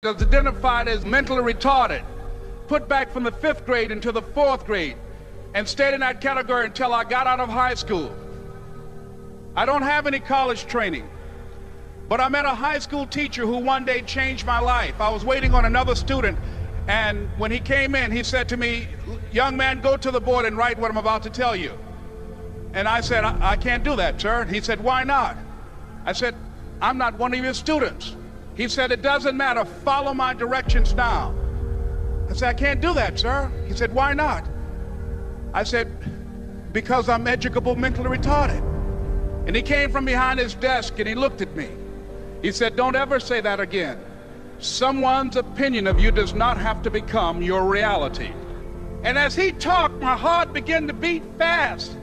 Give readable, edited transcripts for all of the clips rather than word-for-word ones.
is identified as mentally retarded, put back from the 5th grade into the 4th grade, and stayed in that category until I got out of high school. I don't have any college training, but I met a high school teacher who one day changed my life. I was waiting on another student, and when he came in, he said to me, "Young man, go to the board and write what I'm about to tell you." And I said, I can't do that, sir. He said, "Why not?" I said, "I'm not one of your students." He said, "It doesn't matter, follow my directions now." I said, "I can't do that, sir." He said, "Why not?" I said, "Because I'm educable mentally retarded." And he came from behind his desk and he looked at me. He said, "Don't ever say that again. Someone's opinion of you does not have to become your reality." And as he talked, my heart began to beat fast.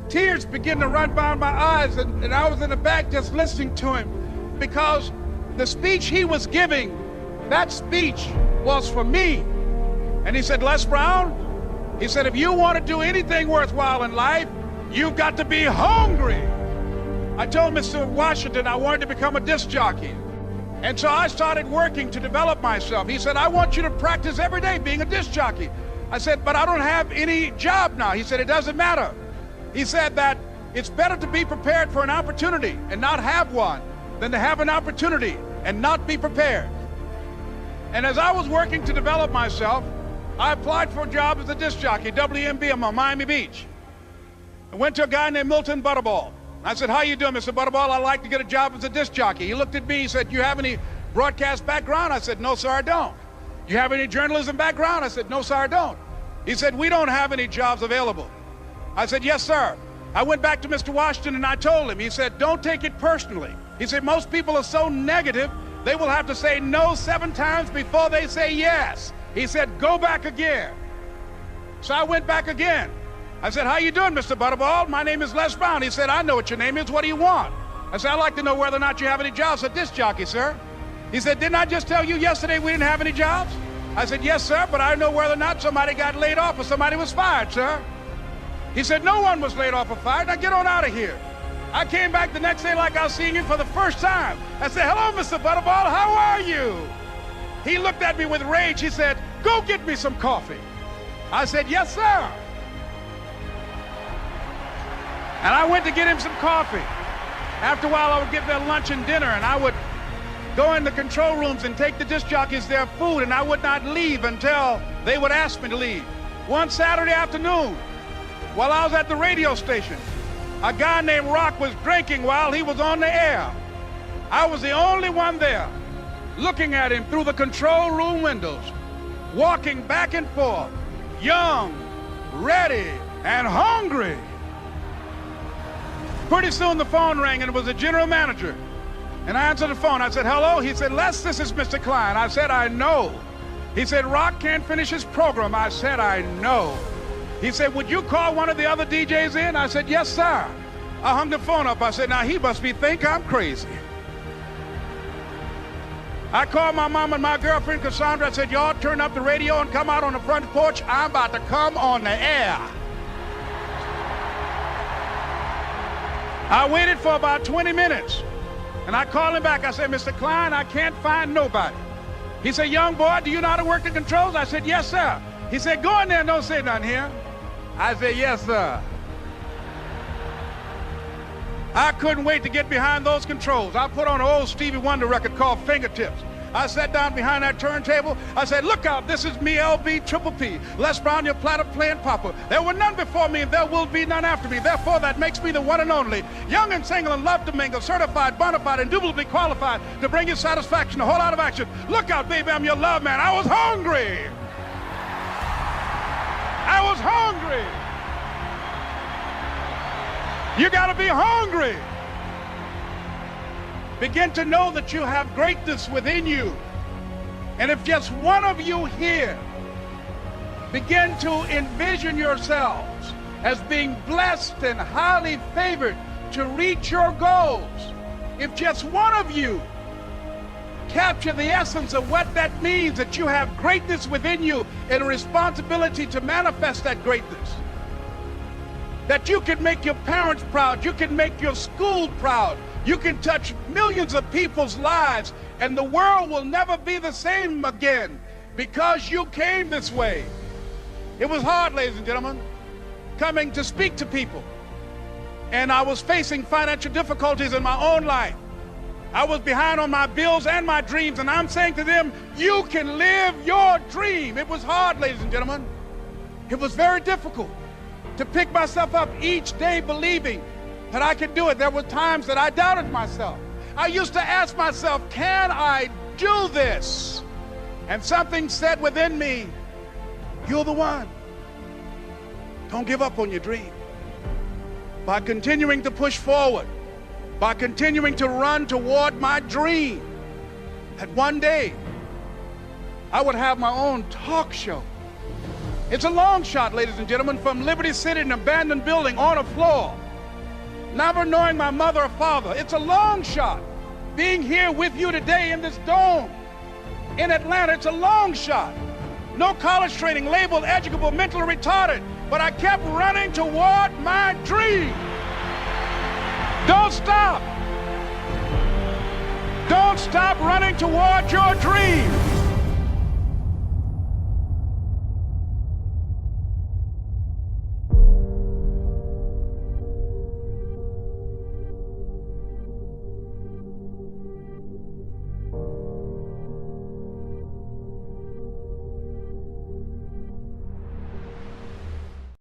Tears began to run down my eyes, and I was in the back just listening to him, because the speech he was giving, that speech was for me. And he said, "Les Brown," he said, "if you want to do anything worthwhile in life, you've got to be hungry." I told Mr. Washington I wanted to become a disc jockey. And so I started working to develop myself. He said, "I want you to practice every day being a disc jockey." I said, "But I don't have any job now." He said, "It doesn't matter." He said that it's better to be prepared for an opportunity and not have one than to have an opportunity and not be prepared. And as I was working to develop myself, I applied for a job as a disc jockey, WMBM on Miami Beach. I went to a guy named Milton Butterball. I said, "How you doing, Mr. Butterball? I'd like to get a job as a disc jockey." He looked at me, he said, "You have any broadcast background?" I said, "No, sir, I don't." "You have any journalism background?" I said, "No, sir, I don't." He said, "We don't have any jobs available." I said, "Yes, sir." I went back to Mr. Washington and I told him. He said, "Don't take it personally." He said, "Most people are so negative, they will have to say no 7 times before they say yes." He said, "Go back again." So I went back again. I said, "How you doing, Mr. Butterball? My name is Les Brown." He said, "I know what your name is. What do you want?" I said, "I'd like to know whether or not you have any jobs for disc jockey, sir." He said, "Didn't I just tell you yesterday we didn't have any jobs?" I said, "Yes, sir, but I know whether or not somebody got laid off or somebody was fired, sir." He said, "No one was laid off or fired. Now get on out of here." I came back the next day like I was seeing him for the first time. I said, "Hello, Mr. Butterball, how are you?" He looked at me with rage. He said, "Go get me some coffee." I said, "Yes, sir." And I went to get him some coffee. After a while, I would get their lunch and dinner, and I would go in the control rooms and take the disc jockeys their food, and I would not leave until they would ask me to leave. One Saturday afternoon, while I was at the radio station, a guy named Rock was drinking while he was on the air. I was the only one there, looking at him through the control room windows, walking back and forth, young, ready, and hungry. Pretty soon the phone rang, and it was the general manager. And I answered the phone. I said, "Hello?" He said, "Les, this is Mr. Klein." I said, "I know." He said, "Rock can't finish his program." I said, "I know." He said, "Would you call one of the other DJs in?" I said, "Yes, sir." I hung the phone up. I said, "Now he must think I'm crazy." I called my mom and my girlfriend, Cassandra. I said, "Y'all turn up the radio and come out on the front porch. I'm about to come on the air." I waited for about 20 minutes, and I called him back. I said, "Mr. Klein, I can't find nobody." He said, "Young boy, do you know how to work the controls?" I said, "Yes, sir." He said, "Go in there and don't say nothing here." I said, "Yes, sir." I couldn't wait to get behind those controls. I put on an old Stevie Wonder record called Fingertips. I sat down behind that turntable. I said, "Look out, this is me, LB Triple P, Les Brown, your platter playing papa. There were none before me, and there will be none after me. Therefore, that makes me the one and only. Young and single and love to mingle, certified, bona fide, indubitably qualified to bring you satisfaction, a whole lot of action. Look out, baby, I'm your love man." I was hungry. I was hungry. You got to be hungry. Begin to know that you have greatness within you. And if just one of you here begin to envision yourselves as being blessed and highly favored to reach your goals, if just one of you capture the essence of what that means, that you have greatness within you and a responsibility to manifest that greatness, that you can make your parents proud, you can make your school proud, you can touch millions of people's lives And the world will never be the same again because you came this way. It was hard, ladies and gentlemen, coming to speak to people. And I was facing financial difficulties in my own life. I was behind on my bills and my dreams, and I'm saying to them, you can live your dream. It was hard, ladies and gentlemen. It was very difficult to pick myself up each day believing that I could do it. There were times that I doubted myself. I used to ask myself, can I do this? And something said within me, you're the one. Don't give up on your dream. By continuing to push forward, by continuing to run toward my dream, that one day I would have my own talk show. It's a long shot, ladies and gentlemen, from Liberty City, an abandoned building on a floor, never knowing my mother or father. It's a long shot. Being here with you today in this dome in Atlanta, it's a long shot. No college training, labeled educable, mentally retarded, but I kept running toward my dream. Don't stop. Don't stop running toward your dream.